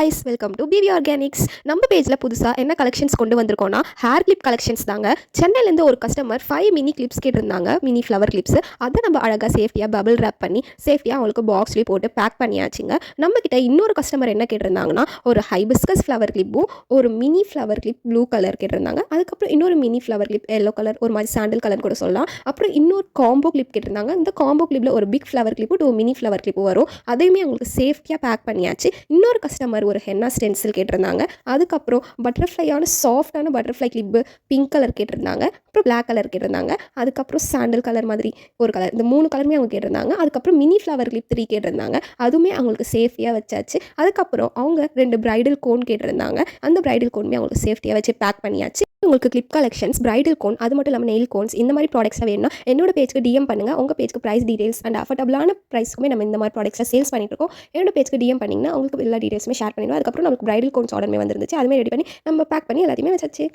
guys, welcome to BB Organics. நம்ம பேஜ்ல புதுசா என்ன கலெக்ஷன்ஸ் கொண்டு வந்திருக்கோம்னா ஹேர் கிளிப் கலெக்ஷன்ஸ் தாங்க. சென்னையில இருந்து ஒரு கஸ்டமர் 5 மினி கிளிப்ஸ் கேட்டிருந்தாங்க, மினி ஃப்ளவர் கிளிப்ஸ். அதை நம்ம அழகா சேஃப்டியா பபிள் ரேப் பண்ணி சேஃப்டியா அவங்களுக்கு பாக்ஸ்லயே போட்டு பேக் பண்ணியாச்சுங்க. நம்ம கிட்ட இன்னொரு கஸ்டமர் என்ன கேட்டிருந்தாங்கன்னா ஒரு ஹைபிஸ்கஸ் ஃப்ளவர் கிளிப்பும் ஒரு mini flower clip blue colour கேட்டிருந்தாங்க. அதுக்கப்புறம் இன்னொரு mini flower clip yellow colour ஒரு மாதிரி சாண்டில் கலர் கூட சொல்லலாம். அப்புறம் இன்னொரு காம்போ கிளிப் கேட்டிருந்தாங்க. இந்த காம்போ கிளிப்ல ஒரு big flower clip 2 mini flower clip வரும். அதையுமே அவங்களுக்கு சேஃப்டியா பேக் பண்ணியாச்சு. இன்னொரு கஸ்டமர் ஒரு ஹென்னா ஸ்டென்சில் கேட்டிருந்தாங்க. அதுக்கப்புறம் பட்டர்ஃப்ளையான சாஃப்டான பட்டர்ஃப்ளை கிளிப்பு பிங்க் கலர் கேட்டிருந்தாங்க. அப்புறம் பிளாக் கலர் கேட்டிருந்தாங்க. அதுக்கப்புறம் சாண்டல் கலர் மாதிரி ஒரு கலர், இந்த 3 கலருமே அவங்க கேட்டிருந்தாங்க. அதுக்கப்புறம் மினி ஃப்ளவர் கிளிப் 3 கேட்டிருந்தாங்க. அதுவுமே அவங்களுக்கு சேஃப்டியாக வச்சாச்சு. அதுக்கப்புறம் அவங்க 2 பிரைடல் கோன் கேட்டிருந்தாங்க. அந்த பிரைடல் கோனுமே அவங்களுக்கு சேஃப்டியாக வச்சு பேக் பண்ணியாச்சு. உங்களுக்கு கிளிப் கலெக்ஷன்ஸ், பிரைடல் கோன், அது மட்டும் இல்லாமல் நெயில் கோன்ஸ் இந்த மாதிரி ப்ராடக்ட்ஸ்லாம் வேணும்னா என்னோட பேஜ்க்கு டிஎம் பண்ணுங்கள். உங்கள் பேஜ்க்கு ப்ரைஸ் டீடைல்ஸ் அண்ட் அஃபர்டபுளான ப்ரைஸ்க்குமே நம்ம இந்த மாதிரி ப்ராடக்ட்ஸை சேல்ஸ் பண்ணிட்டு இருக்கோம். என்னோட பேஜ்க்கு டிஎம் பண்ணிங்கன்னா உங்களுக்கு எல்லா டீடைல்ஸுமே ஷேர் பண்ணிடுவோம். அதுக்கப்புறம் நமக்கு பிரைடல் கோன்ஸ் ஆர்டருமே வந்துருந்துச்சு. அதுவுமே ரெடி பண்ணி நம்ம பேக் பண்ணி எல்லாத்தையுமே வச்சாச்சு.